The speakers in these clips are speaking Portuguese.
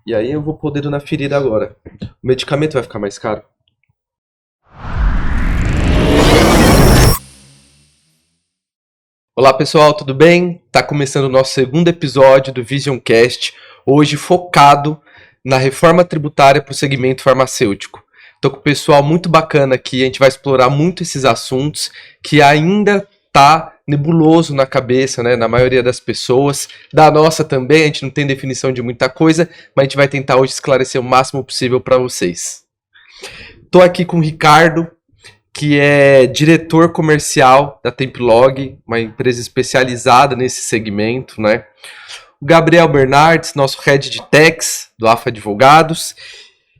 E aí eu vou pôr o dedo na ferida agora. O medicamento vai ficar mais caro? Olá pessoal, tudo bem? Tá começando o nosso segundo episódio do Visioncast, hoje focado na reforma tributária para o segmento farmacêutico. Tô com o pessoal muito bacana aqui, a gente vai explorar muito esses assuntos que ainda tá nebuloso na cabeça, né, na maioria das pessoas, da nossa também, a gente não tem definição de muita coisa, mas a gente vai tentar hoje esclarecer o máximo possível para vocês. Tô aqui com o Ricardo, que é diretor comercial da Templog, uma empresa especializada nesse segmento, né? O Gabriel Bernardes, nosso head de techs do AFA Advogados,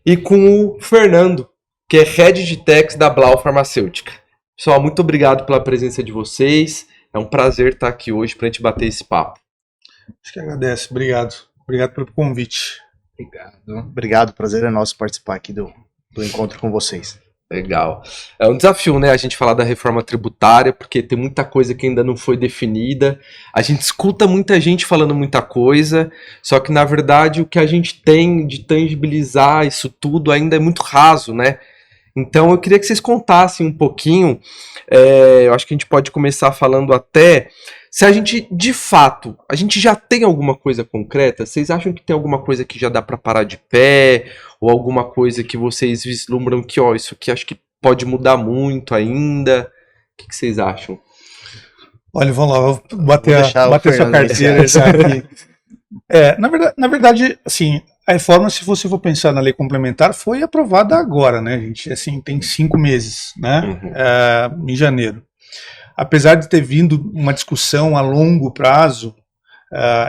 e com o Fernando, que é head de techs da Blau Farmacêutica. Pessoal, muito obrigado pela presença de vocês. É um prazer estar aqui hoje para a gente bater esse papo. Acho que agradece. Obrigado. Obrigado pelo convite. Obrigado. Prazer é nosso participar aqui do encontro com vocês. Legal. É um desafio, né, a gente falar da reforma tributária, porque tem muita coisa que ainda não foi definida. A gente escuta muita gente falando muita coisa, só que, na verdade, o que a gente tem de tangibilizar isso tudo ainda é muito raso, né? Então, eu queria que vocês contassem um pouquinho, eu acho que a gente pode começar falando até, se a gente, de fato, a gente já tem alguma coisa concreta? Vocês acham que tem alguma coisa que já dá para parar de pé? Ou alguma coisa que vocês vislumbram que, ó, isso aqui acho que pode mudar muito ainda? O que vocês acham? Olha, vamos lá, vou bater sua carteira já aqui. Na verdade, assim, a reforma, se você for pensar na lei complementar, foi aprovada agora, né, gente? Assim, tem 5 meses, né? Em janeiro. Apesar de ter vindo uma discussão a longo prazo,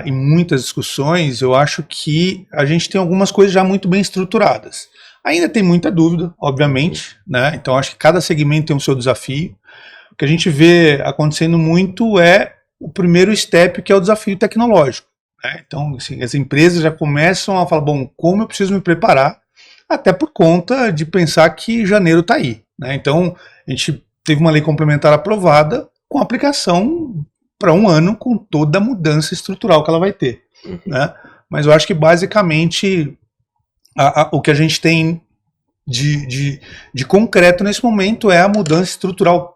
em muitas discussões, eu acho que a gente tem algumas coisas já muito bem estruturadas. Ainda tem muita dúvida, obviamente, né? Então acho que cada segmento tem o seu desafio. O que a gente vê acontecendo muito é o primeiro step, que é o desafio tecnológico, né? Então, assim, as empresas já começam a falar, bom, como eu preciso me preparar, até por conta de pensar que janeiro está aí, né? Então, a gente teve uma lei complementar aprovada com aplicação para 1 ano, com toda a mudança estrutural que ela vai ter, né? Mas eu acho que basicamente o que a gente tem de concreto nesse momento é a mudança estrutural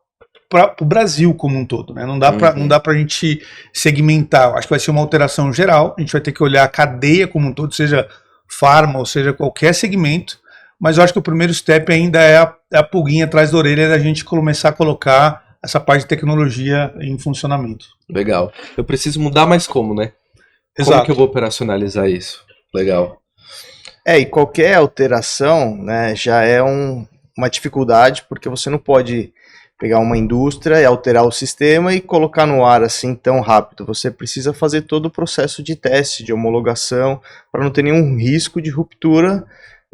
para o Brasil como um todo, né? Não dá para a gente segmentar. Acho que vai ser uma alteração geral. A gente vai ter que olhar a cadeia como um todo, seja farma ou seja qualquer segmento. Mas eu acho que o primeiro step ainda é a pulguinha atrás da orelha da gente começar a colocar essa parte de tecnologia em funcionamento. Legal. Eu preciso mudar, mas como, né? Exato. Como que eu vou operacionalizar isso? Legal. E qualquer alteração, né, já é uma dificuldade, porque você não pode pegar uma indústria e alterar o sistema e colocar no ar assim tão rápido. Você precisa fazer todo o processo de teste, de homologação, para não ter nenhum risco de ruptura,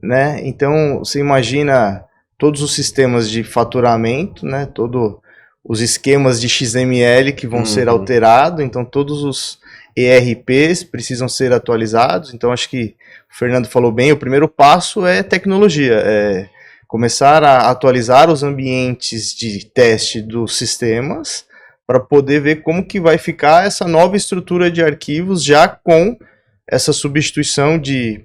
né? Então, você imagina todos os sistemas de faturamento, né, todos os esquemas de XML que vão ser alterados, então todos os ERPs precisam ser atualizados. Então acho que o Fernando falou bem, o primeiro passo é tecnologia, é começar a atualizar os ambientes de teste dos sistemas para poder ver como que vai ficar essa nova estrutura de arquivos já com essa substituição de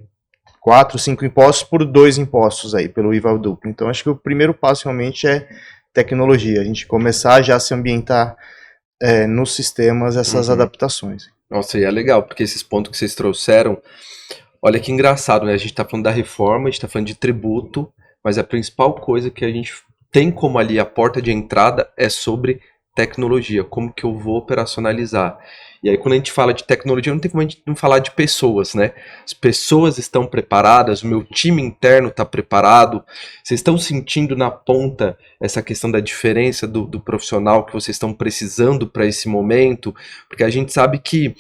4, 5 impostos por 2 impostos aí, pelo IVA duplo. Então acho que o primeiro passo realmente é tecnologia, a gente começar já a se ambientar nos sistemas essas adaptações. Nossa, e é legal, porque esses pontos que vocês trouxeram, olha que engraçado, né? A gente tá falando da reforma, a gente tá falando de tributo, mas a principal coisa que a gente tem como ali a porta de entrada é sobre tecnologia, como que eu vou operacionalizar. E aí quando a gente fala de tecnologia, não tem como a gente não falar de pessoas, né? As pessoas estão preparadas, o meu time interno está preparado, vocês estão sentindo na ponta essa questão da diferença do profissional que vocês estão precisando para esse momento, porque a gente sabe que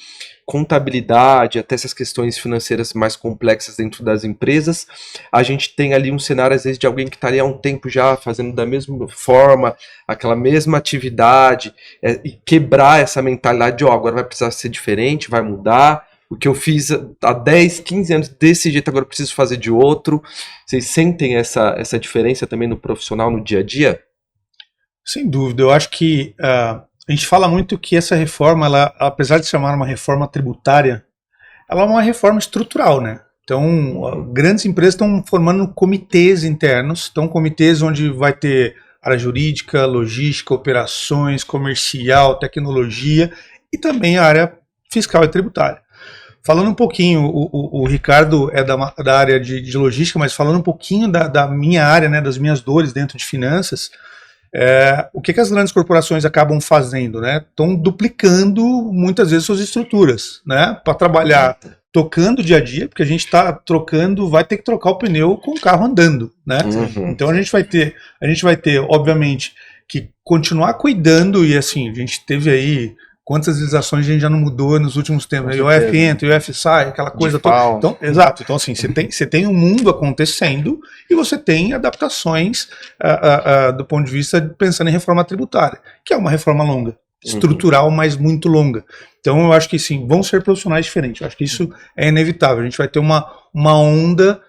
contabilidade, até essas questões financeiras mais complexas dentro das empresas, a gente tem ali um cenário, às vezes, de alguém que estaria há um tempo já fazendo da mesma forma, aquela mesma atividade, e quebrar essa mentalidade de, agora vai precisar ser diferente, vai mudar, o que eu fiz há 10, 15 anos desse jeito, agora eu preciso fazer de outro. Vocês sentem essa diferença também no profissional, no dia a dia? Sem dúvida, eu acho que a gente fala muito que essa reforma, ela, apesar de se chamar uma reforma tributária, ela é uma reforma estrutural, né? Então, grandes empresas estão formando comitês internos, então comitês onde vai ter área jurídica, logística, operações, comercial, tecnologia e também a área fiscal e tributária. Falando um pouquinho, o Ricardo é da área de logística, mas falando um pouquinho da minha área, né, das minhas dores dentro de finanças, o que as grandes corporações acabam fazendo, né? Estão duplicando muitas vezes suas estruturas, né? Para trabalhar tocando dia a dia, porque a gente está trocando, vai ter que trocar o pneu com o carro andando, né? Então a gente vai ter, obviamente, que continuar cuidando, e assim, a gente teve aí quantas legislações a gente já não mudou nos últimos tempos, IOF entra, IOF sai, aquela coisa toda. Então, exato, então assim, você tem um mundo acontecendo e você tem adaptações do ponto de vista de pensando em reforma tributária, que é uma reforma longa, estrutural, mas muito longa. Então eu acho que sim, vão ser profissionais diferentes, eu acho que isso é inevitável, a gente vai ter uma onda,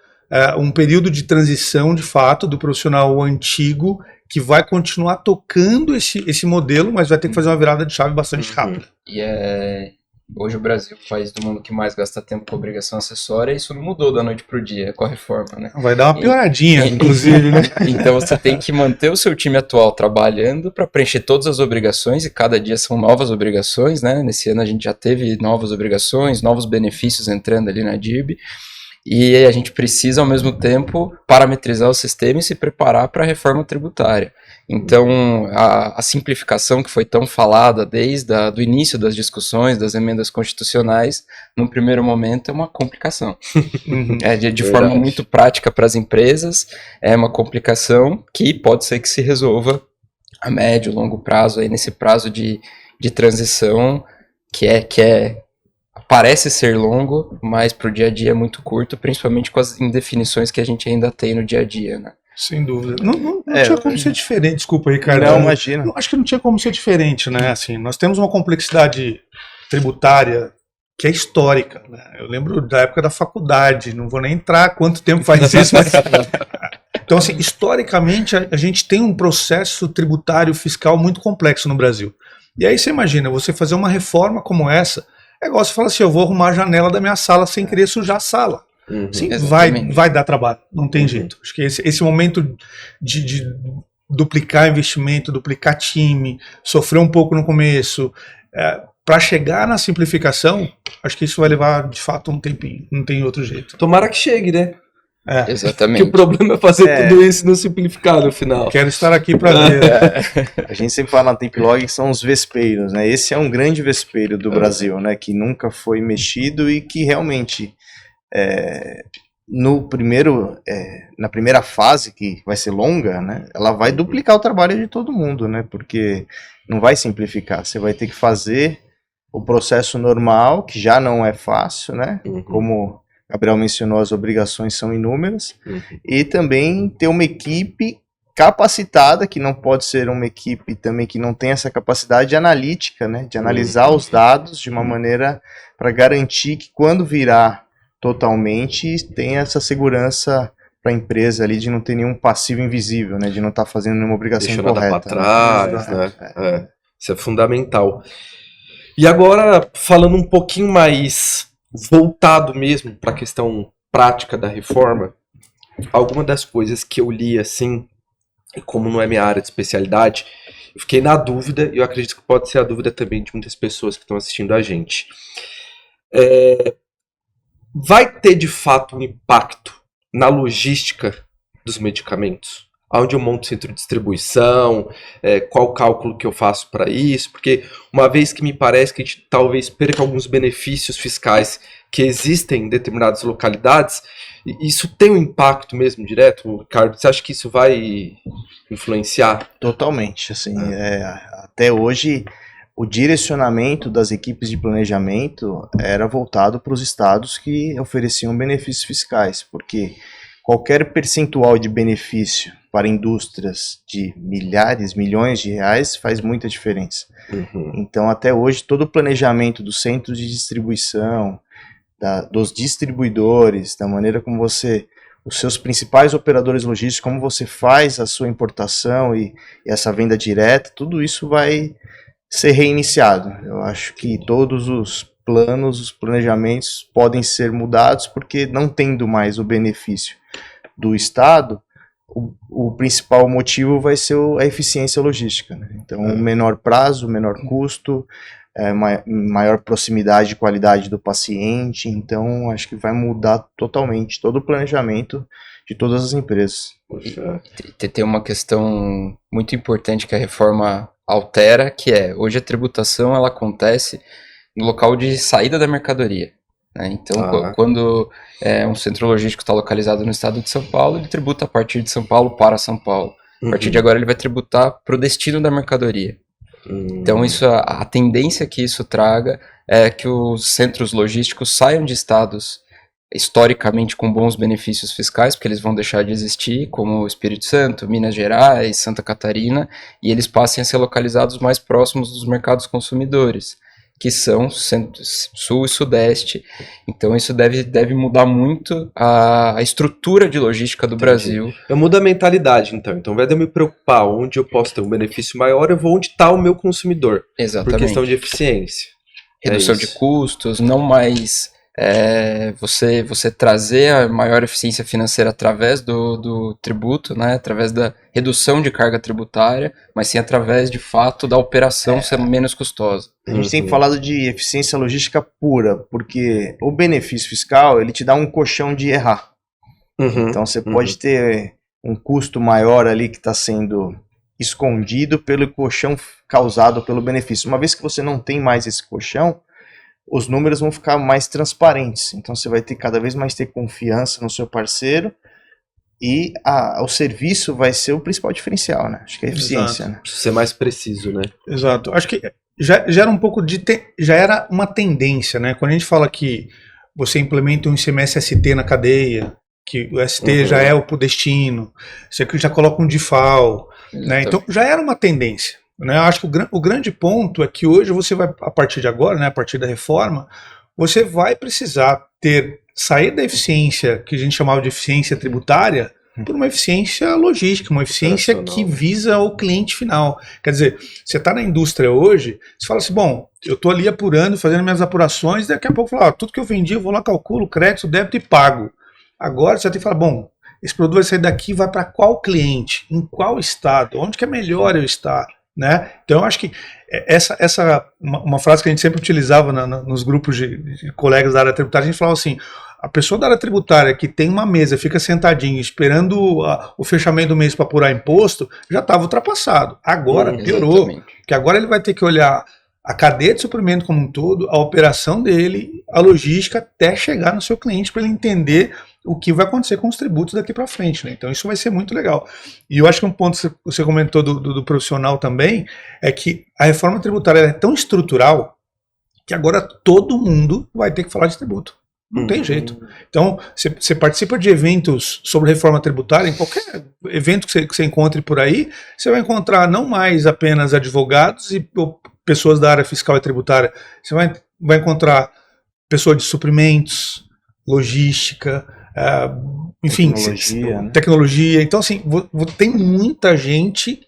um período de transição de fato do profissional antigo que vai continuar tocando esse modelo, mas vai ter que fazer uma virada de chave bastante rápida. E hoje o Brasil, o país do mundo que mais gasta tempo com obrigação acessória, isso não mudou da noite pro dia com a reforma, né? Vai dar uma pioradinha, inclusive, né? Então você tem que manter o seu time atual trabalhando para preencher todas as obrigações, e cada dia são novas obrigações, né? Nesse ano a gente já teve novas obrigações, novos benefícios entrando ali na DIRB, e a gente precisa, ao mesmo tempo, parametrizar o sistema e se preparar para a reforma tributária. Então, a simplificação que foi tão falada desde o início das discussões, das emendas constitucionais, no primeiro momento é uma complicação. De forma muito prática para as empresas, é uma complicação que pode ser que se resolva a médio, longo prazo, aí nesse prazo de transição que parece ser longo, mas para o dia a dia é muito curto, principalmente com as indefinições que a gente ainda tem no dia a dia, né? Sem dúvida. Não tinha como ser diferente, desculpa, Ricardo. Não, imagina. Acho que não tinha como ser diferente, né? Assim, nós temos uma complexidade tributária que é histórica, né? Eu lembro da época da faculdade, não vou nem entrar quanto tempo faz isso, mas... Então, assim, historicamente, a gente tem um processo tributário fiscal muito complexo no Brasil. E aí você imagina, você fazer uma reforma como essa, é igual você fala assim, eu vou arrumar a janela da minha sala sem querer sujar a sala. Sim, vai dar trabalho, não tem jeito. Acho que esse momento de duplicar investimento, duplicar time, sofrer um pouco no começo, para chegar na simplificação, acho que isso vai levar de fato um tempinho, não tem outro jeito. Tomara que chegue, né? Exatamente. Porque o problema é fazer tudo isso e não simplificar no final. Quero estar aqui para ver. A gente sempre fala na Templog que são os vespeiros, né? Esse é um grande vespeiro do Brasil, né? Que nunca foi mexido e que realmente na primeira fase, que vai ser longa, né? Ela vai duplicar o trabalho de todo mundo, né? Porque não vai simplificar. Você vai ter que fazer o processo normal, que já não é fácil, né? Como Gabriel mencionou, as obrigações são inúmeras, e também ter uma equipe capacitada, que não pode ser uma equipe também que não tem essa capacidade analítica, né, de analisar os dados de uma maneira para garantir que quando virar totalmente, tenha essa segurança para a empresa ali de não ter nenhum passivo invisível, né, de não estar fazendo nenhuma obrigação incorreta. Deixa nada para trás, né? Isso é fundamental. E agora, falando um pouquinho mais voltado mesmo para a questão prática da reforma, alguma das coisas que eu li assim, e como não é minha área de especialidade, eu fiquei na dúvida, e eu acredito que pode ser a dúvida também de muitas pessoas que estão assistindo a gente. Vai ter de fato um impacto na logística dos medicamentos? Onde eu monto centro de distribuição, qual o cálculo que eu faço para isso, porque uma vez que me parece que a gente talvez perca alguns benefícios fiscais que existem em determinadas localidades, isso tem um impacto mesmo direto, Ricardo? Você acha que isso vai influenciar? Totalmente, assim, até hoje o direcionamento das equipes de planejamento era voltado para os estados que ofereciam benefícios fiscais, porque qualquer percentual de benefício para indústrias de milhares, milhões de reais faz muita diferença. Então, até hoje, todo o planejamento dos centros de distribuição, dos distribuidores, da maneira como os seus principais operadores logísticos, como você faz a sua importação e essa venda direta, tudo isso vai ser reiniciado. Eu acho que todos os planos, os planejamentos podem ser mudados, porque não tendo mais o benefício do Estado, o principal motivo vai ser a eficiência logística, né? Então, menor prazo, menor custo, maior proximidade e qualidade do paciente. Então, acho que vai mudar totalmente todo o planejamento de todas as empresas. Tem uma questão muito importante que a reforma altera, que é, hoje a tributação ela acontece no local de saída da mercadoria, né? Então, quando um centro logístico está localizado no estado de São Paulo, ele tributa a partir de São Paulo para São Paulo. A partir de agora ele vai tributar para o destino da mercadoria. Então, a tendência que isso traga é que os centros logísticos saiam de estados historicamente com bons benefícios fiscais, porque eles vão deixar de existir, como o Espírito Santo, Minas Gerais, Santa Catarina, e eles passem a ser localizados mais próximos dos mercados consumidores, que são Sul e Sudeste. Então isso deve mudar muito a estrutura de logística do Brasil. Eu mudo a mentalidade, então. Então, ao invés de eu me preocupar onde eu posso ter um benefício maior, eu vou onde está o meu consumidor. Exatamente. Por questão de eficiência. Redução de custos, não mais você trazer a maior eficiência financeira através do tributo, né, através da redução de carga tributária, mas sim através, de fato, da operação ser menos custosa. A gente tem falado de eficiência logística pura, porque o benefício fiscal, ele te dá um colchão de errar. Então você pode ter um custo maior ali que está sendo escondido pelo colchão causado pelo benefício. Uma vez que você não tem mais esse colchão, os números vão ficar mais transparentes. Então você vai ter cada vez mais ter confiança no seu parceiro e o serviço vai ser o principal diferencial, né? Acho que é a eficiência, né? Precisa ser mais preciso, né? Exato. Acho que já era um pouco já era uma tendência, né? Quando a gente fala que você implementa um ICMS ST na cadeia, que o ST já é o pro destino, você já coloca um DIFAL, né? Então já era uma tendência. Né? Eu acho que o grande ponto é que hoje você vai, a partir de agora, né, a partir da reforma, você vai precisar sair da eficiência que a gente chamava de eficiência tributária por uma eficiência logística, uma eficiência que visa o cliente final. Quer dizer, você está na indústria hoje, você fala assim, bom, eu estou ali apurando, fazendo minhas apurações, daqui a pouco fala, tudo que eu vendi, eu vou lá, calculo, crédito, débito e pago. Agora você tem que falar, bom, esse produto vai sair daqui, vai para qual cliente, em qual estado, onde que é melhor eu estar? Né? Então eu acho que uma frase que a gente sempre utilizava nos grupos de colegas da área tributária, a gente falava assim, a pessoa da área tributária que tem uma mesa, fica sentadinho esperando o fechamento do mês para apurar imposto, já estava ultrapassado. Agora piorou, porque agora ele vai ter que olhar a cadeia de suprimento como um todo, a operação dele, a logística até chegar no seu cliente para ele entender o que vai acontecer com os tributos daqui para frente, né? Então isso vai ser muito legal. E eu acho que um ponto que você comentou do profissional também é que a reforma tributária é tão estrutural que agora todo mundo vai ter que falar de tributo. Não tem jeito. Então, você participa de eventos sobre reforma tributária, em qualquer evento que você encontre por aí, você vai encontrar não mais apenas advogados e pessoas da área fiscal e tributária, você vai encontrar pessoas de suprimentos, logística, enfim, tecnologia. Então, assim, tem muita gente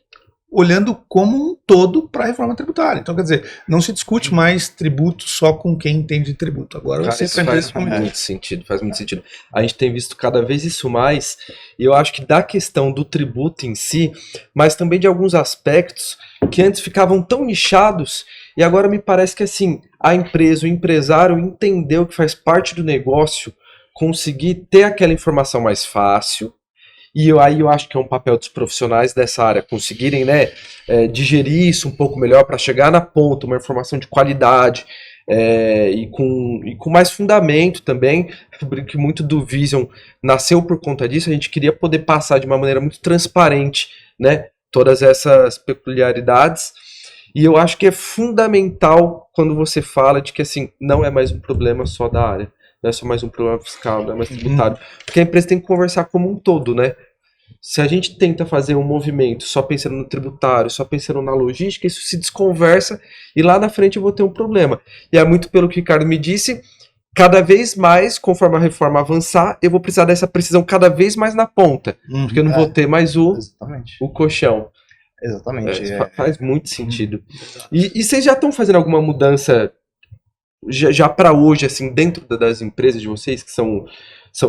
olhando como um todo para a reforma tributária. Então, quer dizer, não se discute mais tributo só com quem entende de tributo. Agora você faz muito sentido, faz muito sentido. A gente tem visto cada vez isso mais, e eu acho que da questão do tributo em si, mas também de alguns aspectos que antes ficavam tão nichados, e agora me parece que assim, a empresa, o empresário entendeu que faz parte do negócio conseguir ter aquela informação mais fácil. E aí eu acho que é um papel dos profissionais dessa área conseguirem, né, digerir isso um pouco melhor para chegar na ponta, uma informação de qualidade e com mais fundamento também, que muito do Vision nasceu por conta disso. A gente queria poder passar de uma maneira muito transparente, né, todas essas peculiaridades. E eu acho que é fundamental quando você fala de que assim, não é mais um problema só da área. Não é só mais um problema fiscal, não é mais tributário. Porque a empresa tem que conversar como um todo, né? Se a gente tenta fazer um movimento só pensando no tributário, só pensando na logística, isso se desconversa e lá na frente eu vou ter um problema. E é muito pelo que o Ricardo me disse, cada vez mais, conforme a reforma avançar, eu vou precisar dessa precisão cada vez mais na ponta. Porque eu não vou ter mais o colchão. Exatamente. Faz muito sentido. E vocês já estão fazendo alguma mudança já para hoje, assim, dentro das empresas de vocês, que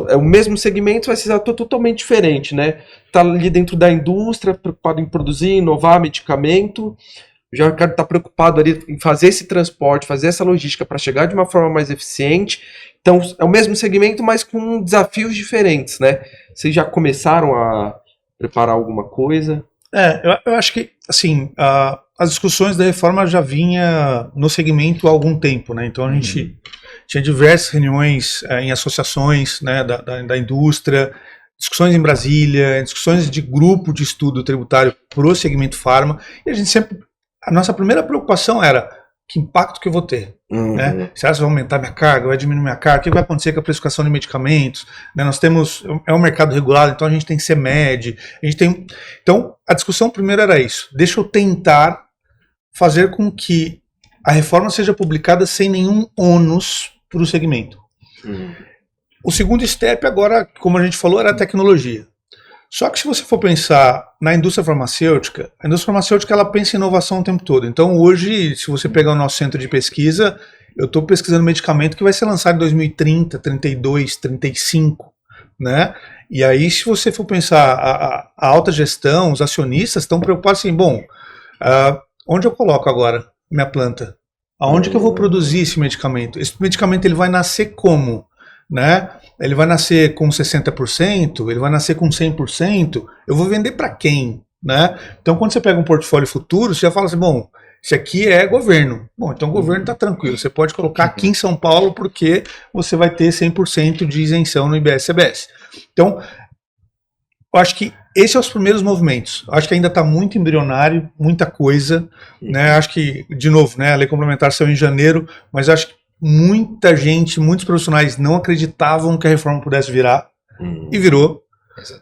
é o mesmo segmento, mas é totalmente diferente, né? Tá ali dentro da indústria, preocupado em produzir, inovar medicamento, já o cara está preocupado ali em fazer esse transporte, fazer essa logística para chegar de uma forma mais eficiente. Então, é o mesmo segmento, mas com desafios diferentes, né? Vocês já começaram a preparar alguma coisa? Eu acho que, assim, as discussões da reforma já vinha no segmento há algum tempo, né? Então a gente tinha diversas reuniões em associações, né, da indústria, discussões em Brasília, discussões de grupo de estudo tributário para o segmento farma, e a nossa primeira preocupação era que impacto que eu vou ter, né? Será que vai aumentar minha carga, vai diminuir minha carga, o que vai acontecer com a precificação de medicamentos, né? Nós temos, é um mercado regulado, então a gente tem CMED, então a discussão primeiro era isso, deixa eu tentar fazer com que a reforma seja publicada sem nenhum ônus para o segmento. O segundo step agora, como a gente falou, era a tecnologia. Só que se você for pensar na indústria farmacêutica, a indústria farmacêutica ela pensa em inovação o tempo todo. Então hoje, se você pegar o nosso centro de pesquisa, eu estou pesquisando medicamento que vai ser lançado em 2030, 32, 35, né? E aí se você for pensar a alta gestão, os acionistas estão preocupados assim, onde eu coloco agora minha planta? Aonde que eu vou produzir esse medicamento? Esse medicamento ele vai nascer como? Né? Ele vai nascer com 60%, ele vai nascer com 100%, eu vou vender para quem? Né? Então quando você pega um portfólio futuro, você já fala assim, bom, isso aqui é governo. Bom, então o governo está tranquilo, você pode colocar aqui em São Paulo porque você vai ter 100% de isenção no IBS-CBS. Então, eu acho que esses são os primeiros movimentos. Eu acho que ainda está muito embrionário, muita coisa, né? Acho que, de novo, né, a lei complementar saiu em janeiro, mas acho que muita gente, muitos profissionais não acreditavam que a reforma pudesse virar, e virou,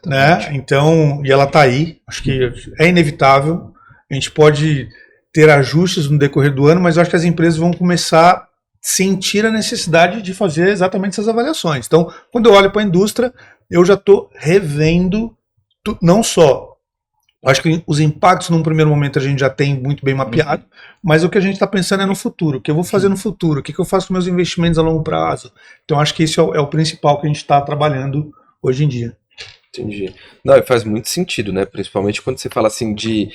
né? Então, e ela está aí, acho que é inevitável, a gente pode ter ajustes no decorrer do ano, mas eu acho que as empresas vão começar a sentir a necessidade de fazer exatamente essas avaliações. Então, quando eu olho para a indústria, eu já estou revendo, não só acho que os impactos num primeiro momento a gente já tem muito bem mapeado, mas o que a gente está pensando é no futuro, o que eu vou fazer no futuro, o que eu faço com meus investimentos a longo prazo. Então acho que isso é o principal que a gente está trabalhando hoje em dia. Entendi. Não, faz muito sentido, né? Principalmente quando você fala assim de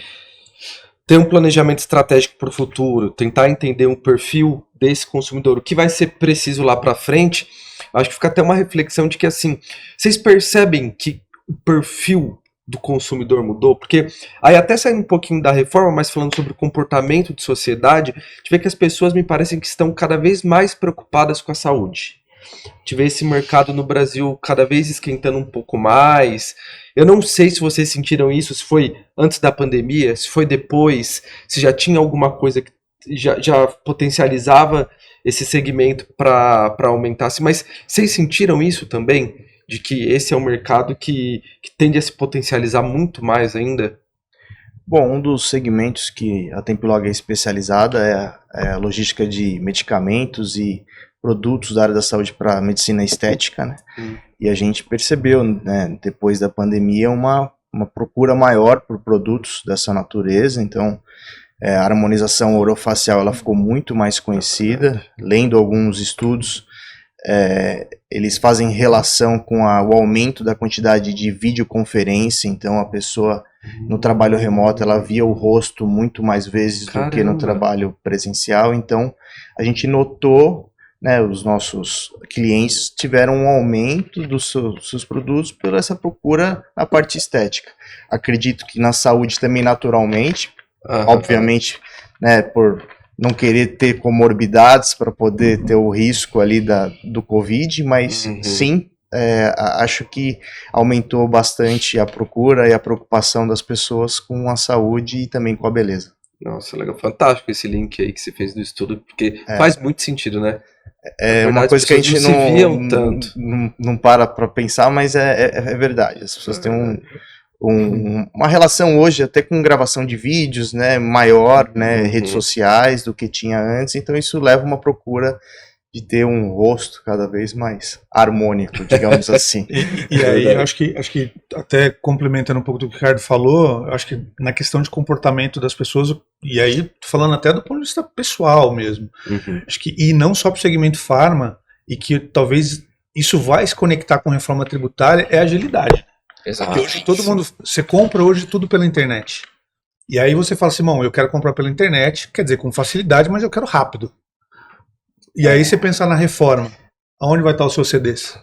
ter um planejamento estratégico para o futuro, tentar entender um perfil desse consumidor, o que vai ser preciso lá para frente. Acho que fica até uma reflexão de que assim, vocês percebem que o perfil do consumidor mudou, porque aí até saindo um pouquinho da reforma, mas falando sobre o comportamento de sociedade, a gente vê que as pessoas me parecem que estão cada vez mais preocupadas com a saúde. A gente vê esse mercado no Brasil cada vez esquentando um pouco mais. Eu não sei se vocês sentiram isso, se foi antes da pandemia, se foi depois, se já tinha alguma coisa que já potencializava esse segmento para aumentar, mas vocês sentiram isso também? De que esse é um mercado que tende a se potencializar muito mais ainda? Bom, um dos segmentos que a Templog é especializada é a logística de medicamentos e produtos da área da saúde para medicina estética, né? E a gente percebeu, né, depois da pandemia, uma procura maior por produtos dessa natureza. Então, a harmonização orofacial ela ficou muito mais conhecida. Lendo alguns estudos, eles fazem relação com o aumento da quantidade de videoconferência. Então a pessoa no trabalho remoto ela via o rosto muito mais vezes do que no trabalho presencial. Então a gente notou, né, os nossos clientes tiveram um aumento dos seus produtos por essa procura na parte estética. Acredito que na saúde também naturalmente, obviamente, né, por não querer ter comorbidades para poder ter o risco ali do Covid, mas sim, acho que aumentou bastante a procura e a preocupação das pessoas com a saúde e também com a beleza. Nossa, legal, fantástico esse link aí que você fez do estudo, porque faz muito sentido, né? É verdade, uma coisa que a gente não para pensar, mas é verdade, as pessoas têm uma relação hoje até com gravação de vídeos, né, maior, né, redes sociais do que tinha antes, então isso leva uma procura de ter um rosto cada vez mais harmônico, digamos assim. E aí, acho que até complementando um pouco do que o Ricardo falou, acho que na questão de comportamento das pessoas, e aí falando até do ponto de vista pessoal mesmo, acho que, e não só para o segmento farma, e que talvez isso vai se conectar com reforma tributária, é a agilidade. Exato. Porque hoje todo mundo, você compra hoje tudo pela internet. E aí você fala assim, bom, eu quero comprar pela internet, quer dizer, com facilidade, mas eu quero rápido. E aí você pensa na reforma, aonde vai estar os seus CDs?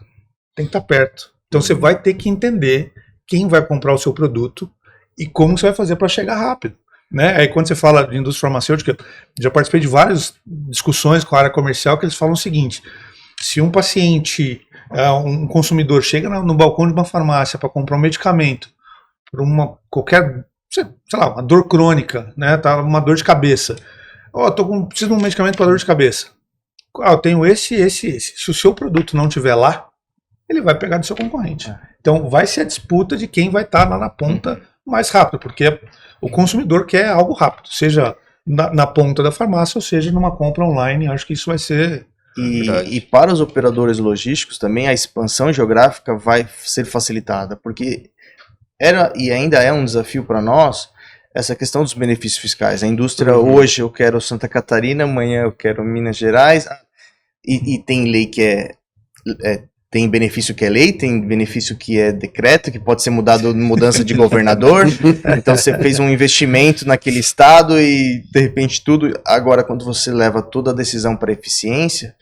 Tem que estar perto. Então você vai ter que entender quem vai comprar o seu produto e como você vai fazer para chegar rápido. Né? Aí quando você fala de indústria farmacêutica, já participei de várias discussões com a área comercial que eles falam o seguinte, se um paciente, um consumidor chega no balcão de uma farmácia para comprar um medicamento por qualquer, sei lá, uma dor crônica, né? Tá uma dor de cabeça. Preciso de um medicamento para dor de cabeça. Eu tenho esse. Se o seu produto não estiver lá, ele vai pegar do seu concorrente. Então vai ser a disputa de quem vai estar lá na ponta mais rápido, porque o consumidor quer algo rápido, seja na ponta da farmácia ou seja numa compra online. Acho que isso vai ser... E para os operadores logísticos também a expansão geográfica vai ser facilitada, porque era e ainda é um desafio para nós essa questão dos benefícios fiscais. A indústria hoje eu quero Santa Catarina, amanhã eu quero Minas Gerais, e tem lei que tem benefício que é lei, tem benefício que é decreto, que pode ser mudado mudança de governador. Então você fez um investimento naquele estado e de repente tudo. Agora quando você leva toda a decisão para eficiência,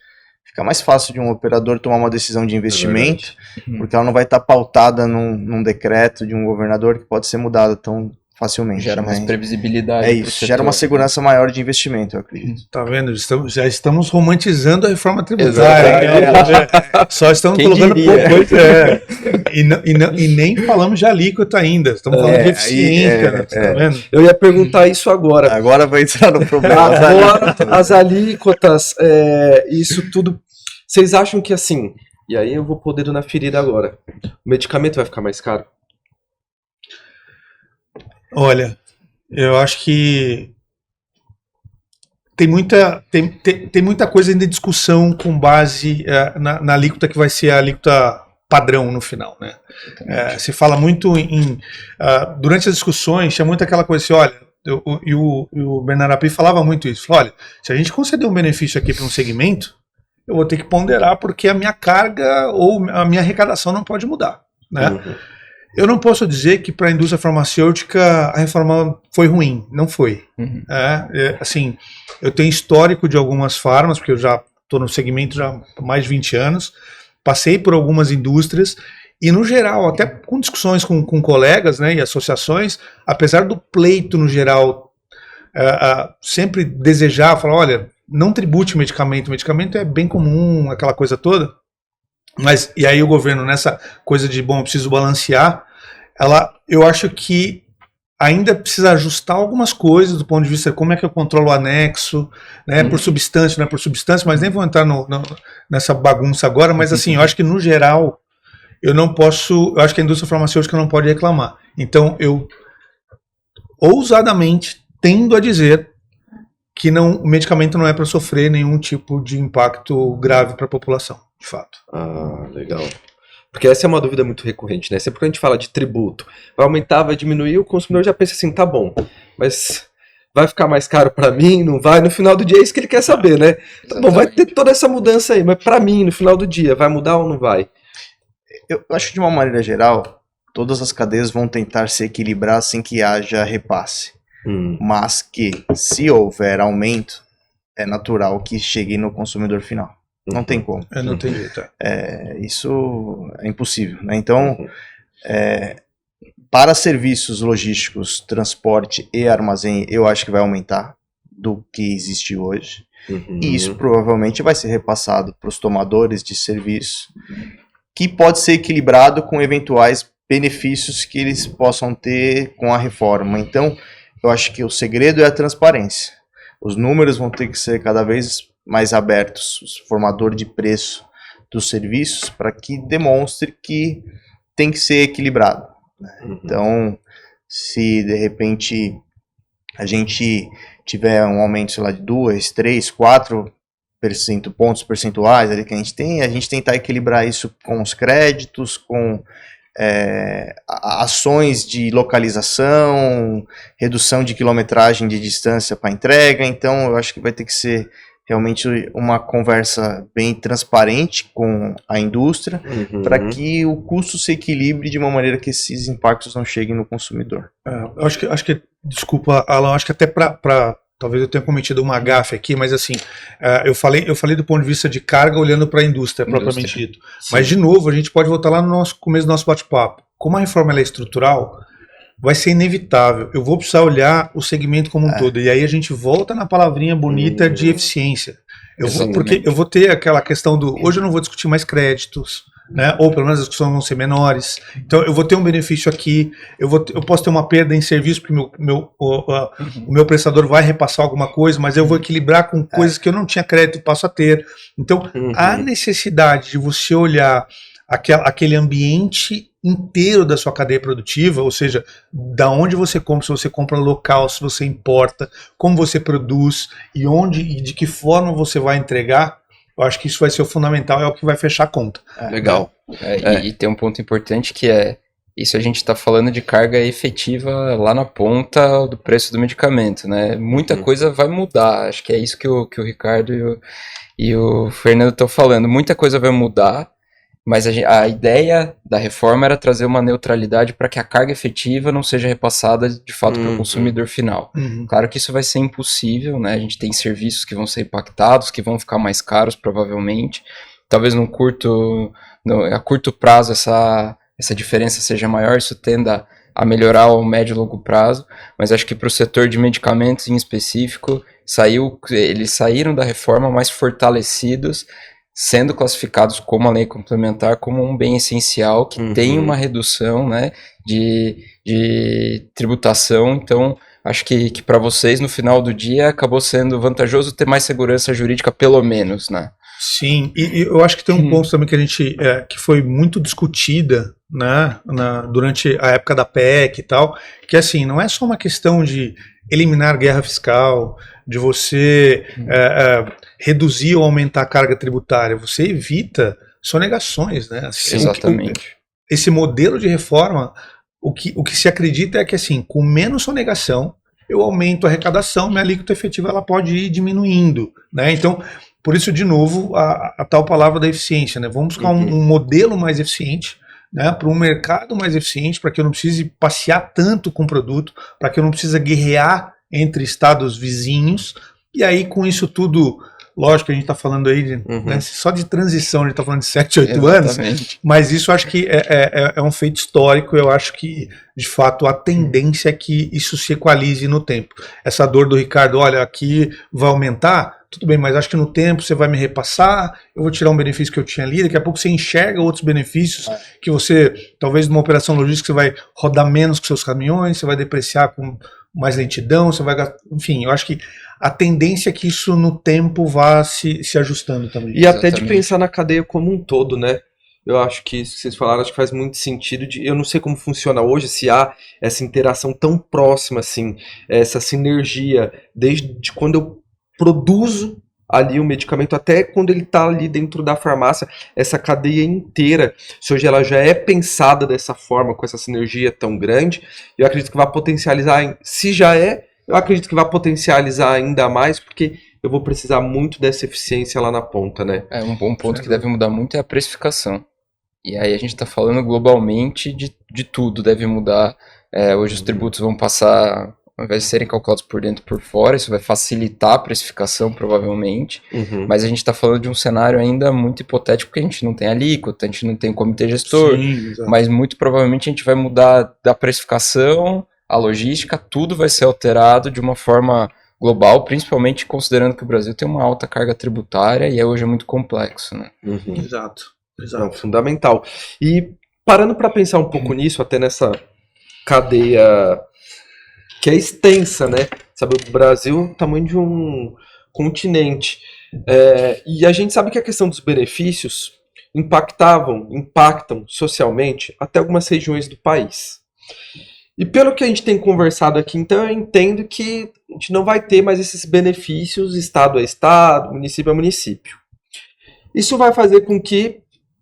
fica mais fácil de um operador tomar uma decisão de investimento, porque ela não vai estar pautada num decreto de um governador que pode ser mudada tão facilmente. Gera mais previsibilidade. É isso, gera uma segurança maior de investimento, eu acredito. Tá vendo? Já estamos romantizando a reforma tributária. Só estamos colocando pouco. E nem falamos de alíquota ainda. Estamos falando de eficiência. Tá vendo? Eu ia perguntar isso agora. Agora vai entrar no problema. Agora, as alíquotas, isso tudo. Vocês acham que assim, e aí eu vou pôr o dedo na ferida agora, o medicamento vai ficar mais caro? Olha, eu acho que tem muita coisa ainda em discussão com base na alíquota que vai ser a alíquota padrão no final, né? Se fala muito durante as discussões, tinha muito aquela coisa assim, olha, o Bernardo Api falava muito isso, falou, olha, se a gente conceder um benefício aqui para um segmento, eu vou ter que ponderar porque a minha carga ou a minha arrecadação não pode mudar, né? Eu não posso dizer que para a indústria farmacêutica a reforma foi ruim, não foi. Assim, eu tenho histórico de algumas farmas, porque eu já estou no segmento já há mais de 20 anos, passei por algumas indústrias e no geral, até com discussões com colegas, né, e associações, apesar do pleito no geral sempre desejar, falar, olha, não tribute o medicamento é bem comum, aquela coisa toda. Mas, e aí o governo nessa coisa de, bom, eu preciso balancear, eu acho que ainda precisa ajustar algumas coisas do ponto de vista de como é que eu controlo o anexo, né, por substância, não é por substância, mas nem vou entrar nessa bagunça agora, mas assim, eu acho que no geral, eu acho que a indústria farmacêutica não pode reclamar. Então, eu ousadamente tendo a dizer que o medicamento não é para sofrer nenhum tipo de impacto grave para a população, de fato. Ah, legal. Porque essa é uma dúvida muito recorrente, né? Sempre que a gente fala de tributo, vai aumentar, vai diminuir, o consumidor já pensa assim, tá bom, mas vai ficar mais caro para mim? Não vai? No final do dia é isso que ele quer saber, né? Tá bom, vai ter toda essa mudança aí, mas para mim, no final do dia, vai mudar ou não vai? Eu acho que de uma maneira geral, todas as cadeias vão tentar se equilibrar sem que haja repasse. Mas que, se houver aumento, é natural que chegue no consumidor final. Não tem como. Não tem jeito. Isso é impossível, né? Então, para serviços logísticos, transporte e armazém, eu acho que vai aumentar do que existe hoje. E isso provavelmente vai ser repassado para os tomadores de serviço, que pode ser equilibrado com eventuais benefícios que eles possam ter com a reforma. Então, eu acho que o segredo é a transparência. Os números vão ter que ser cada vez mais abertos, o formador de preço dos serviços, para que demonstre que tem que ser equilibrado, né? Então, se de repente a gente tiver um aumento, sei lá, de 2, 3, 4 pontos percentuais ali que a gente tentar equilibrar isso com os créditos, com ações de localização, redução de quilometragem de distância para entrega. Então eu acho que vai ter que ser realmente uma conversa bem transparente com a indústria, para que o custo se equilibre de uma maneira que esses impactos não cheguem no consumidor. Eu acho que desculpa, Alan, acho que até para talvez eu tenha cometido uma gafe aqui, mas assim, eu falei do ponto de vista de carga olhando para a indústria propriamente dito. Mas, de novo, a gente pode voltar lá no começo do nosso bate-papo. Como a reforma ela é estrutural, vai ser inevitável. Eu vou precisar olhar o segmento como um todo. E aí a gente volta na palavrinha bonita de eficiência. Porque eu vou ter aquela questão do... Hoje eu não vou discutir mais créditos, né? Ou pelo menos as discussões vão ser menores. Então eu vou ter um benefício aqui, eu posso ter uma perda em serviço porque o meu prestador vai repassar alguma coisa, mas eu vou equilibrar com coisas que eu não tinha crédito e passo a ter. Então a necessidade de você olhar aquele ambiente inteiro da sua cadeia produtiva, ou seja, da onde você compra, se você compra local, se você importa, como você produz e onde e de que forma você vai entregar. Eu acho que isso vai ser o fundamental, é o que vai fechar a conta. Legal. E tem um ponto importante que isso a gente está falando de carga efetiva lá na ponta do preço do medicamento, né? Muita coisa vai mudar, acho que é isso que o Ricardo e o Fernando estão falando. Muita coisa vai mudar, mas a ideia da reforma era trazer uma neutralidade para que a carga efetiva não seja repassada de fato para o consumidor final. Claro que isso vai ser impossível, né? A gente tem serviços que vão ser impactados, que vão ficar mais caros provavelmente. Talvez a curto prazo essa diferença seja maior, isso tenda a melhorar ao médio e longo prazo, mas acho que para o setor de medicamentos em específico, eles saíram da reforma mais fortalecidos, sendo classificados como a lei complementar como um bem essencial que tem uma redução, né, de tributação. Então acho que para vocês no final do dia acabou sendo vantajoso ter mais segurança jurídica, pelo menos, né? Sim, e eu acho que tem um ponto também que a gente que foi muito discutida, né, durante a época da PEC e tal, que assim, não é só uma questão de eliminar guerra fiscal, de você reduzir ou aumentar a carga tributária, você evita sonegações, né? Assim, exatamente. Esse modelo de reforma, o que se acredita é que assim, com menos sonegação, eu aumento a arrecadação, minha alíquota efetiva ela pode ir diminuindo, né? Então, por isso, de novo, a tal palavra da eficiência, né? Vamos buscar um modelo mais eficiente, né, para um mercado mais eficiente, para que eu não precise passear tanto com o produto, para que eu não precise guerrear entre estados vizinhos. E aí, com isso tudo, lógico que a gente está falando aí né, só de transição, a gente está falando de 7, 8 anos, mas isso eu acho que é um feito histórico. Eu acho que, de fato, a tendência é que isso se equalize no tempo. Essa dor do Ricardo, olha, aqui vai aumentar, tudo bem, mas acho que no tempo você vai me repassar, eu vou tirar um benefício que eu tinha ali, daqui a pouco você enxerga outros benefícios que você, talvez numa operação logística, você vai rodar menos com seus caminhões, você vai depreciar com mais lentidão, você vai gastar, enfim, eu acho que a tendência é que isso no tempo vá se ajustando também. E até de pensar na cadeia como um todo, né? Eu acho que isso que vocês falaram, acho que faz muito sentido. Eu não sei como funciona hoje, se há essa interação tão próxima, assim, essa sinergia, desde quando eu produzo ali o medicamento até quando ele está ali dentro da farmácia, essa cadeia inteira, se hoje ela já é pensada dessa forma, com essa sinergia tão grande, eu acredito que vai potencializar, se já eu acredito que vai potencializar ainda mais, porque eu vou precisar muito dessa eficiência lá na ponta, né? Um bom ponto que deve mudar muito é a precificação. E aí a gente está falando globalmente de tudo, deve mudar. Hoje os tributos vão passar, ao invés de serem calculados por dentro e por fora, isso vai facilitar a precificação, provavelmente. Mas a gente está falando de um cenário ainda muito hipotético, porque a gente não tem alíquota, a gente não tem comitê gestor. Sim, mas muito provavelmente a gente vai mudar da precificação, a logística, tudo vai ser alterado de uma forma global, principalmente considerando que o Brasil tem uma alta carga tributária e hoje é muito complexo, né? Exato. Não, fundamental. E parando para pensar um pouco nisso, até nessa cadeia que é extensa, né? Sabe, o Brasil é o tamanho de um continente. E a gente sabe que a questão dos benefícios impactam socialmente até algumas regiões do país. E pelo que a gente tem conversado aqui, então eu entendo que a gente não vai ter mais esses benefícios estado a estado, município a município. Isso vai fazer com que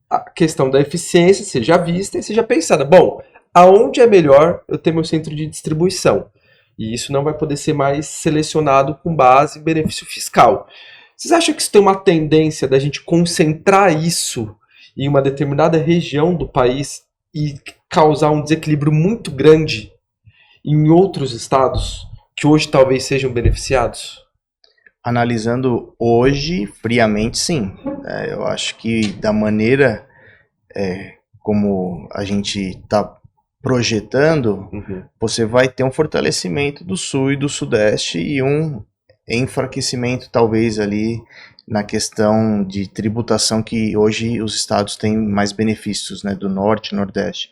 a questão da eficiência seja vista e seja pensada. Bom, aonde é melhor eu ter meu centro de distribuição? E isso não vai poder ser mais selecionado com base em benefício fiscal. Vocês acham que isso tem uma tendência da gente concentrar isso em uma determinada região do país e causar um desequilíbrio muito grande em outros estados que hoje talvez sejam beneficiados? Analisando hoje, friamente, sim. Eu acho que da maneira como a gente está projetando, você vai ter um fortalecimento do Sul e do Sudeste e um enfraquecimento talvez ali na questão de tributação, que hoje os estados têm mais benefícios, né, do Norte e Nordeste.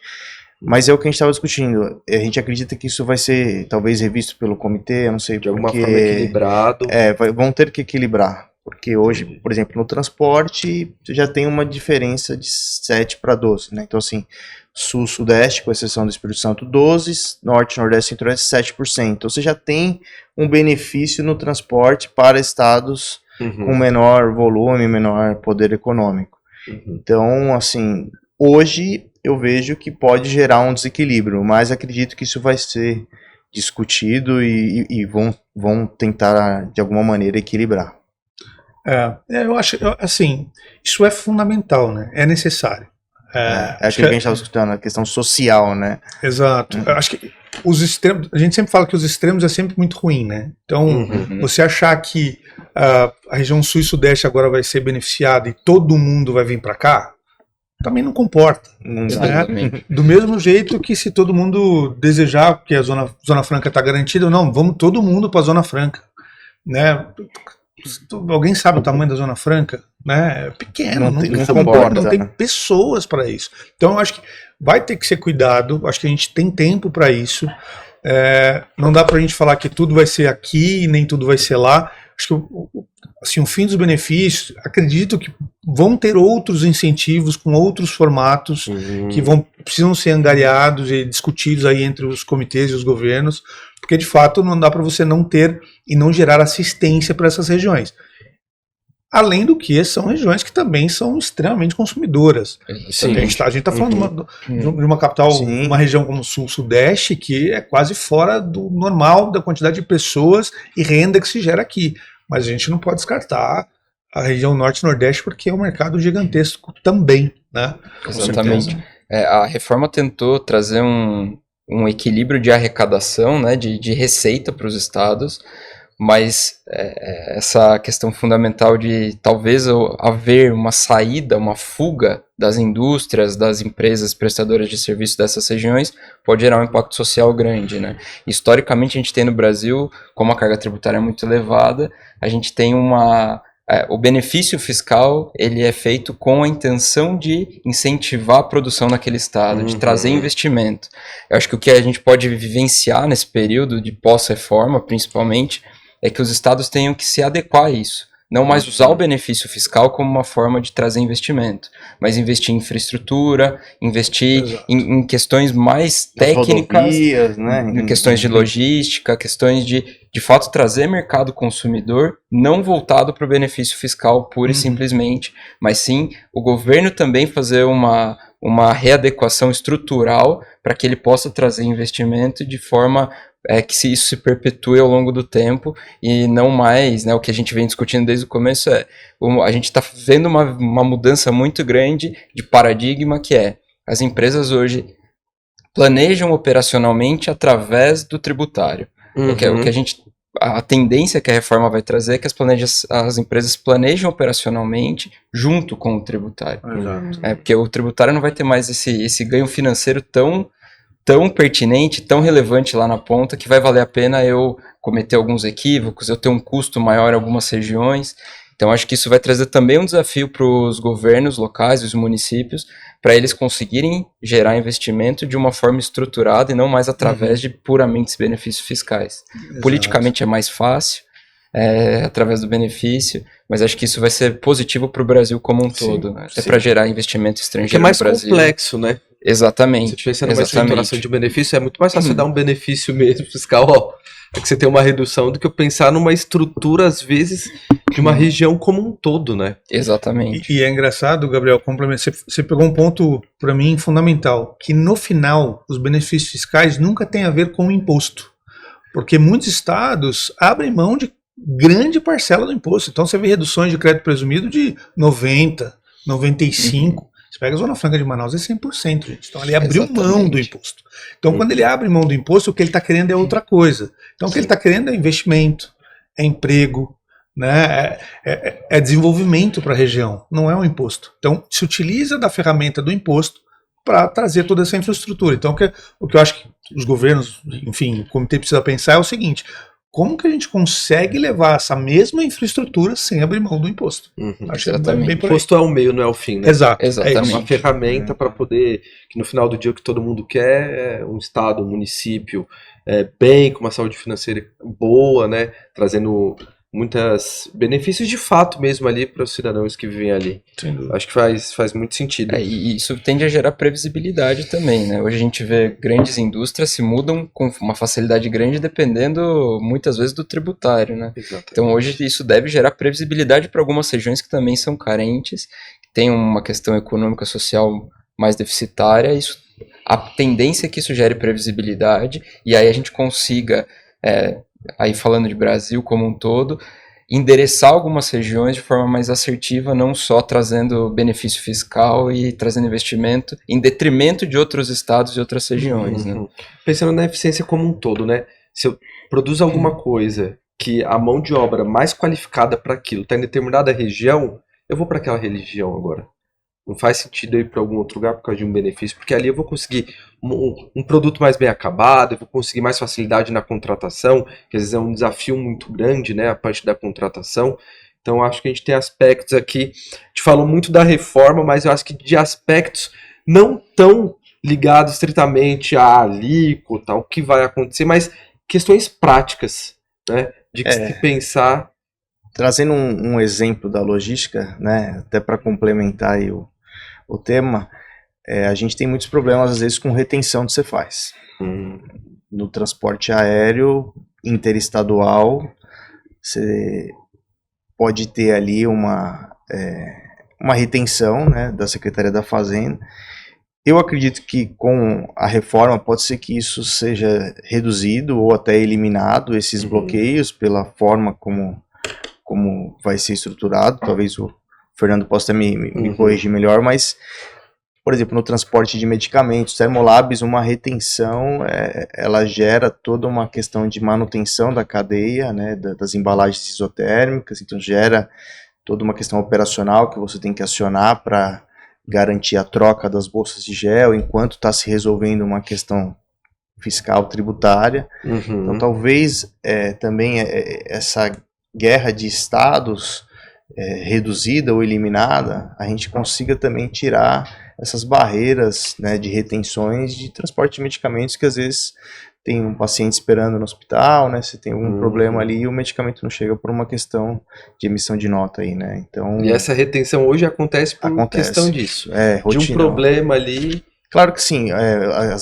Mas é o que a gente estava discutindo. A gente acredita que isso vai ser talvez revisto pelo comitê, eu não sei, de alguma forma equilibrado. Vão ter que equilibrar. Porque hoje, por exemplo, no transporte, você já tem uma diferença de 7 para 12, né? Então, assim, Sul, Sudeste, com exceção do Espírito Santo, 12, Norte, Nordeste e Centro-Oeste, 7%. Então, você já tem um benefício no transporte para estados com menor volume, menor poder econômico. Então, assim, hoje eu vejo que pode gerar um desequilíbrio, mas acredito que isso vai ser discutido e vão tentar, de alguma maneira, equilibrar. Eu acho, assim, isso é fundamental, né? É necessário. Acho que a gente estava escutando, a questão social, né? Exato. Eu acho que os extremos, a gente sempre fala que os extremos é sempre muito ruim, né? Então, você achar que a região Sul e Sudeste agora vai ser beneficiada e todo mundo vai vir para cá, também não comporta. Né? Do mesmo jeito que se todo mundo desejar que a Zona Franca está garantida, não, vamos todo mundo para a Zona Franca, né? Alguém sabe o tamanho da Zona Franca? Né? É pequeno, não tem pessoas para isso. Então eu acho que vai ter que ser cuidado, acho que a gente tem tempo para isso. Não dá para a gente falar que tudo vai ser aqui e nem tudo vai ser lá. Acho que assim, o fim dos benefícios, acredito que vão ter outros incentivos com outros formatos que precisam ser angariados e discutidos aí entre os comitês e os governos, porque de fato não dá para você não ter e não gerar assistência para essas regiões. Além do que são regiões que também são extremamente consumidoras. Sim. A gente está falando de uma capital, uma região como o Sul-Sudeste, que é quase fora do normal da quantidade de pessoas e renda que se gera aqui. Mas a gente não pode descartar a região Norte e Nordeste, porque é um mercado gigantesco também. Né? Exatamente. A reforma tentou trazer um equilíbrio de arrecadação, né, de receita para os estados, mas essa questão fundamental de talvez haver uma saída, uma fuga das indústrias, das empresas prestadoras de serviço dessas regiões, pode gerar um impacto social grande, né? Historicamente, a gente tem no Brasil, como a carga tributária é muito elevada, a gente tem o benefício fiscal, ele é feito com a intenção de incentivar a produção naquele estado, de trazer investimento. Eu acho que o que a gente pode vivenciar nesse período de pós-reforma, principalmente, é que os estados tenham que se adequar a isso. Não mais usar o benefício fiscal como uma forma de trazer investimento, mas investir em infraestrutura, investir em questões mais técnicas, rodovias, né? Em questões de logística, questões de fato trazer mercado consumidor, não voltado para o benefício fiscal pura e simplesmente, mas sim o governo também fazer uma readequação estrutural para que ele possa trazer investimento de forma que isso se perpetue ao longo do tempo e não mais, né, o que a gente vem discutindo desde o começo a gente está vendo uma mudança muito grande de paradigma, que as empresas hoje planejam operacionalmente através do tributário. O que a tendência que a reforma vai trazer é que as empresas planejam operacionalmente junto com o tributário. Porque o tributário não vai ter mais esse ganho financeiro tão pertinente, tão relevante lá na ponta, que vai valer a pena eu cometer alguns equívocos, eu ter um custo maior em algumas regiões. Então acho que isso vai trazer também um desafio para os governos locais, os municípios, para eles conseguirem gerar investimento de uma forma estruturada e não mais através de puramente benefícios fiscais. Exato. Politicamente é mais fácil, através do benefício, mas acho que isso vai ser positivo para o Brasil como um todo, né? Até para gerar investimento estrangeiro no Brasil. É mais complexo, né? Exatamente. Se pensa numa estruturação de benefício, é muito mais fácil dar um benefício mesmo fiscal, é que você tem uma redução do que eu pensar numa estrutura, às vezes, de uma região como um todo, né? Exatamente. E é engraçado, Gabriel, você pegou um ponto, para mim, fundamental, que no final, os benefícios fiscais nunca têm a ver com o imposto. Porque muitos estados abrem mão de grande parcela do imposto. Então você vê reduções de crédito presumido de 90%, 95%. Você pega a Zona Franca de Manaus, é 100%, gente. Então ele abriu mão do imposto. Então quando ele abre mão do imposto, o que ele está querendo é outra coisa. Então o que ele está querendo é investimento, é emprego, né? É desenvolvimento para a região, não é um imposto. Então se utiliza da ferramenta do imposto para trazer toda essa infraestrutura. Então o que eu acho que os governos, enfim, o comitê precisa pensar é o seguinte: como que a gente consegue levar essa mesma infraestrutura sem abrir mão do imposto? Acho exatamente. O imposto é o meio, não é o fim, né? Exato. Exatamente. É uma ferramenta para poder, que no final do dia o que todo mundo quer é um estado, um município bem, com uma saúde financeira boa, né? Trazendo muitos benefícios de fato mesmo ali para os cidadãos que vivem ali. Acho que faz muito sentido. E isso tende a gerar previsibilidade também, né? Hoje a gente vê grandes indústrias se mudam com uma facilidade grande dependendo muitas vezes do tributário, né? Exatamente. Então hoje isso deve gerar previsibilidade para algumas regiões que também são carentes, que têm uma questão econômica social mais deficitária. A tendência é que isso gere previsibilidade e aí a gente consiga aí falando de Brasil como um todo, endereçar algumas regiões de forma mais assertiva, não só trazendo benefício fiscal e trazendo investimento em detrimento de outros estados e outras regiões, né? Pensando na eficiência como um todo, né? Se eu produzo alguma coisa que a mão de obra mais qualificada para aquilo está em determinada região, eu vou para aquela região agora. Não faz sentido eu ir para algum outro lugar por causa de um benefício, porque ali eu vou conseguir um produto mais bem acabado, eu vou conseguir mais facilidade na contratação, que às vezes é um desafio muito grande, né, a parte da contratação. Então acho que a gente tem aspectos aqui, a gente falou muito da reforma, mas eu acho que de aspectos não tão ligados estritamente à alíquota, ao que vai acontecer, mas questões práticas, né, de que se pensar. Trazendo um exemplo da logística, né, até para complementar aí o tema, a gente tem muitos problemas, às vezes, com retenção do Cefaz. No transporte aéreo interestadual, você pode ter ali uma retenção, né, da Secretaria da Fazenda. Eu acredito que com a reforma pode ser que isso seja reduzido ou até eliminado, esses bloqueios, pela forma como vai ser estruturado. Talvez o Fernando possa me corrigir melhor, mas, por exemplo, no transporte de medicamentos, Thermolabs, uma retenção, ela gera toda uma questão de manutenção da cadeia, né, das embalagens isotérmicas, então gera toda uma questão operacional que você tem que acionar para garantir a troca das bolsas de gel, enquanto está se resolvendo uma questão fiscal tributária. Então talvez também essa guerra de estados reduzida ou eliminada, a gente consiga também tirar essas barreiras, né, de retenções de transporte de medicamentos, que às vezes tem um paciente esperando no hospital, né, se tem algum problema ali e o medicamento não chega por uma questão de emissão de nota aí, né, então... E essa retenção hoje acontece por questão disso, de um problema ali... Claro que sim,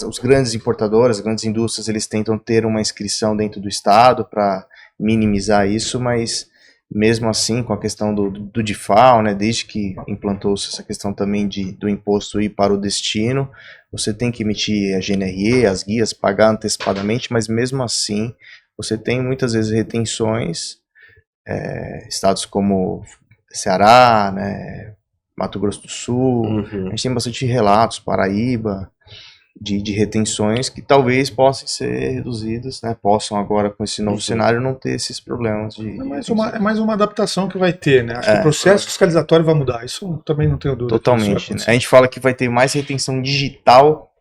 os grandes importadores, as grandes indústrias, eles tentam ter uma inscrição dentro do estado para minimizar isso, mas mesmo assim, com a questão do DIFAL, né, desde que implantou-se essa questão também do imposto ir para o destino, você tem que emitir a GNRE, as guias, pagar antecipadamente, mas mesmo assim, você tem muitas vezes retenções, estados como Ceará, né, Mato Grosso do Sul, a gente tem bastante relatos, Paraíba, de retenções que talvez possam ser reduzidas, né? Possam agora, com esse novo cenário, não ter esses problemas de... É mais uma adaptação que vai ter, né? Acho que o processo fiscalizatório vai mudar, isso também não tenho dúvida. Totalmente, né? A gente fala que vai ter mais retenção digital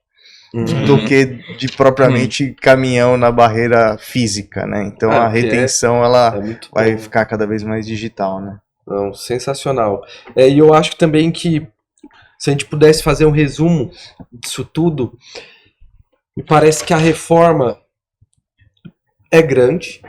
do que de propriamente caminhão na barreira física, né? Então a retenção ela vai ficar cada vez mais digital, né? Não, sensacional. E eu acho também que se a gente pudesse fazer um resumo disso tudo, me parece que a reforma é grande,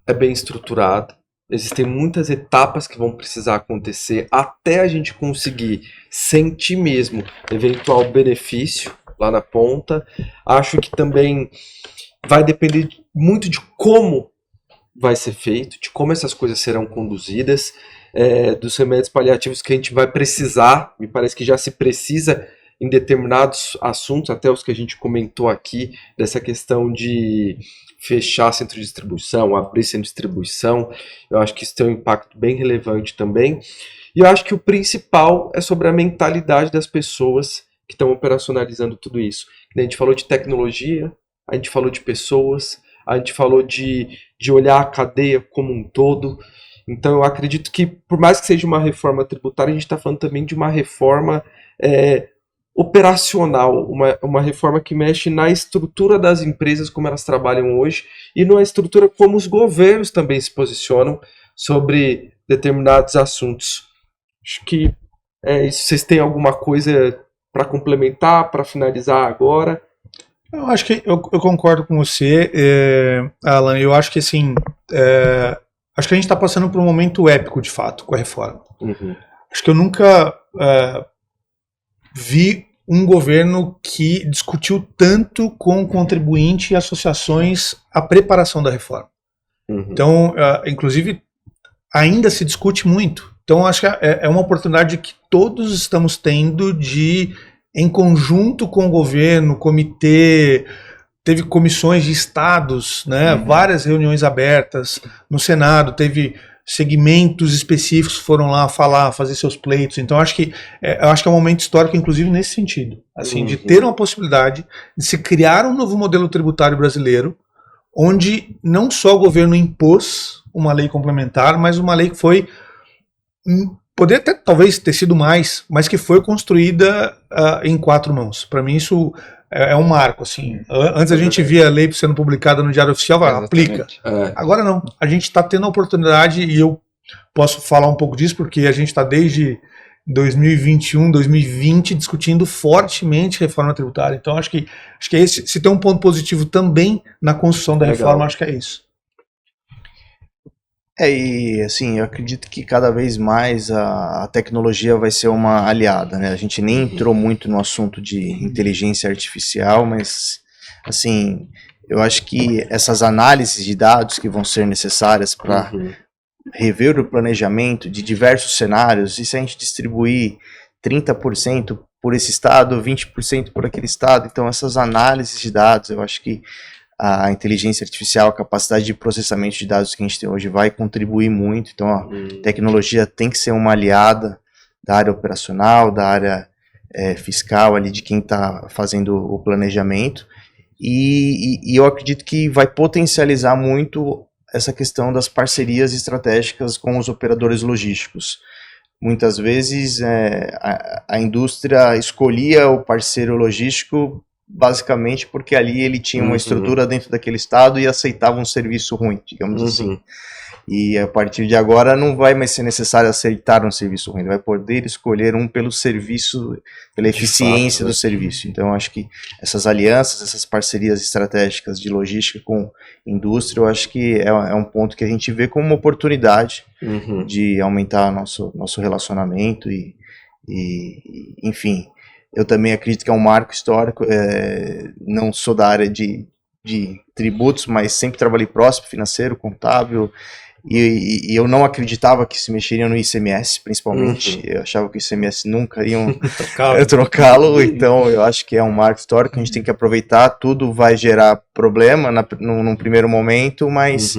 é bem estruturada, existem muitas etapas que vão precisar acontecer até a gente conseguir sentir mesmo eventual benefício lá na ponta. Acho que também vai depender muito de como vai ser feito, de como essas coisas serão conduzidas, dos remédios paliativos que a gente vai precisar, me parece que já se precisa em determinados assuntos, até os que a gente comentou aqui, dessa questão de fechar centro de distribuição, abrir centro de distribuição, eu acho que isso tem um impacto bem relevante também. E eu acho que o principal é sobre a mentalidade das pessoas que estão operacionalizando tudo isso. A gente falou de tecnologia, a gente falou de pessoas, a gente falou de olhar a cadeia como um todo. Então eu acredito que, por mais que seja uma reforma tributária, a gente está falando também de uma reforma operacional, uma reforma que mexe na estrutura das empresas como elas trabalham hoje e na estrutura como os governos também se posicionam sobre determinados assuntos. Acho que é isso. Vocês têm alguma coisa para complementar, para finalizar agora? Eu acho que eu concordo com você, Alan. Eu acho que assim, acho que a gente está passando por um momento épico, de fato, com a reforma. Uhum. Acho que eu nunca vi um governo que discutiu tanto com o contribuinte e associações a preparação da reforma. Uhum. Então, inclusive, ainda se discute muito. Então, acho que é uma oportunidade que todos estamos tendo de, em conjunto com o governo, comitê, teve comissões de estados, né, várias reuniões abertas no Senado, teve segmentos específicos que foram lá falar, fazer seus pleitos. Então, eu acho que é um momento histórico, inclusive, nesse sentido. Assim, de ter uma possibilidade de se criar um novo modelo tributário brasileiro, onde não só o governo impôs uma lei complementar, mas uma lei que foi, poderia até talvez ter sido mais, mas que foi construída em 4 mãos. Para mim isso é um marco, assim. Antes a gente via a lei sendo publicada no Diário Oficial, aplica. Agora não. A gente está tendo a oportunidade, e eu posso falar um pouco disso, porque a gente está desde 2021, 2020 discutindo fortemente reforma tributária. Então acho que esse, se tem um ponto positivo também na construção da reforma, acho que é isso. E assim, eu acredito que cada vez mais a tecnologia vai ser uma aliada, né? A gente nem entrou muito no assunto de inteligência artificial, mas assim, eu acho que essas análises de dados que vão ser necessárias para rever o planejamento de diversos cenários, e se a gente distribuir 30% por esse estado, 20% por aquele estado, então essas análises de dados, eu acho que a inteligência artificial, a capacidade de processamento de dados que a gente tem hoje vai contribuir muito. Então a tecnologia tem que ser uma aliada da área operacional, da área fiscal, ali de quem está fazendo o planejamento, e eu acredito que vai potencializar muito essa questão das parcerias estratégicas com os operadores logísticos. Muitas vezes a indústria escolhia o parceiro logístico basicamente porque ali ele tinha uma estrutura dentro daquele estado e aceitava um serviço ruim, digamos assim. E a partir de agora não vai mais ser necessário aceitar um serviço ruim, ele vai poder escolher um pelo serviço, pela eficiência do serviço. Então acho que essas alianças, essas parcerias estratégicas de logística com indústria, eu acho que é um ponto que a gente vê como uma oportunidade de aumentar nosso relacionamento e enfim. Eu também acredito que é um marco histórico, não sou da área de tributos, mas sempre trabalhei próximo, financeiro, contábil, e eu não acreditava que se mexeriam no ICMS, principalmente. Eu achava que o ICMS nunca iriam trocá-lo, então eu acho que é um marco histórico, a gente tem que aproveitar, tudo vai gerar problema num primeiro momento, mas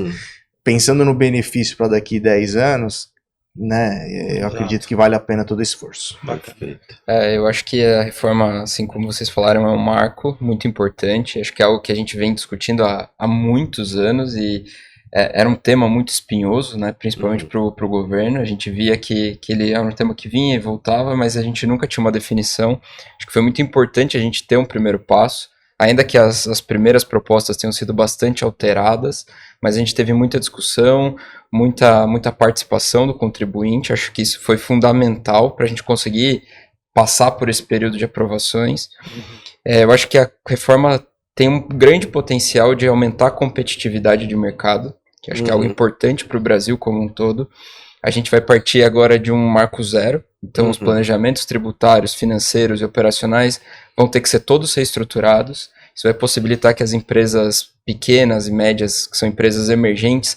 pensando no benefício para daqui 10 anos, né, eu acredito que vale a pena todo o esforço. Perfeito. Eu acho que a reforma, assim como vocês falaram, é um marco muito importante. Acho que é algo que a gente vem discutindo há muitos anos e era um tema muito espinhoso, né, principalmente para o governo. A gente via que ele era um tema que vinha e voltava, mas a gente nunca tinha uma definição. Acho que foi muito importante a gente ter um primeiro passo, ainda que as primeiras propostas tenham sido bastante alteradas, mas a gente teve muita discussão, muita participação do contribuinte. Acho que isso foi fundamental para a gente conseguir passar por esse período de aprovações. Eu acho que a reforma tem um grande potencial de aumentar a competitividade de mercado, que acho que é algo importante para o Brasil como um todo. A gente vai partir agora de um marco zero, então os planejamentos tributários, financeiros e operacionais vão ter que ser todos reestruturados. Isso vai possibilitar que as empresas pequenas e médias, que são empresas emergentes,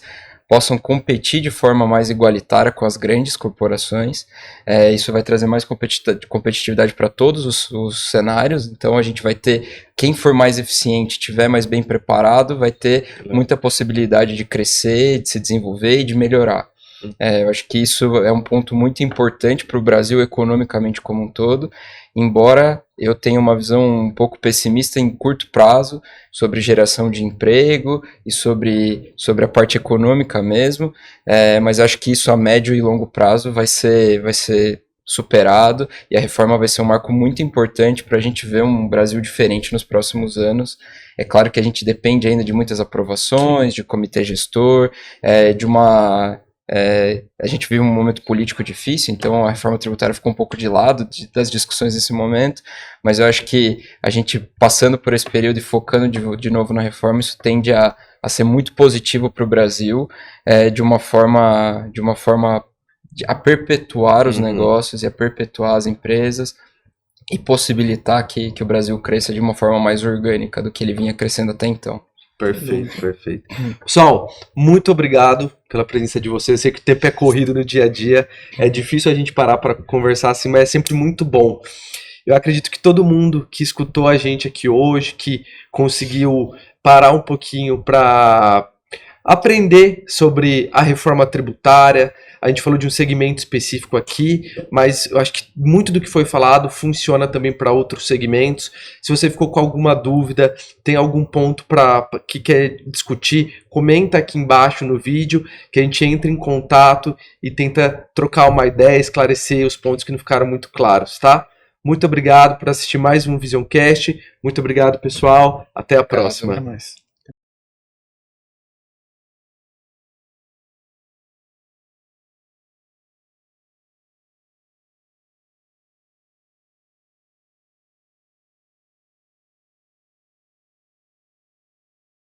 possam competir de forma mais igualitária com as grandes corporações. Isso vai trazer mais competitividade para todos os cenários. Então a gente vai ter, quem for mais eficiente, tiver mais bem preparado, vai ter muita possibilidade de crescer, de se desenvolver e de melhorar. Eu acho que isso é um ponto muito importante para o Brasil economicamente como um todo, embora eu tenha uma visão um pouco pessimista em curto prazo sobre geração de emprego e sobre a parte econômica mesmo, mas acho que isso a médio e longo prazo vai ser superado, e a reforma vai ser um marco muito importante para a gente ver um Brasil diferente nos próximos anos. É claro que a gente depende ainda de muitas aprovações, de comitê gestor, a gente vive um momento político difícil, então a reforma tributária ficou um pouco de lado das discussões nesse momento, mas eu acho que a gente passando por esse período e focando de novo na reforma, isso tende a ser muito positivo para o Brasil, de uma forma a perpetuar os negócios e a perpetuar as empresas e possibilitar que o Brasil cresça de uma forma mais orgânica do que ele vinha crescendo até então. Perfeito, perfeito. Pessoal, muito obrigado pela presença de vocês. Eu sei que o tempo é corrido no dia a dia, é difícil a gente parar para conversar assim, mas é sempre muito bom. Eu acredito que todo mundo que escutou a gente aqui hoje, que conseguiu parar um pouquinho para aprender sobre a reforma tributária. A gente falou de um segmento específico aqui, mas eu acho que muito do que foi falado funciona também para outros segmentos. Se você ficou com alguma dúvida, tem algum ponto que quer discutir, comenta aqui embaixo no vídeo, que a gente entra em contato e tenta trocar uma ideia, esclarecer os pontos que não ficaram muito claros, tá? Muito obrigado por assistir mais um Visioncast. Muito obrigado, pessoal. Até a próxima. Até mais.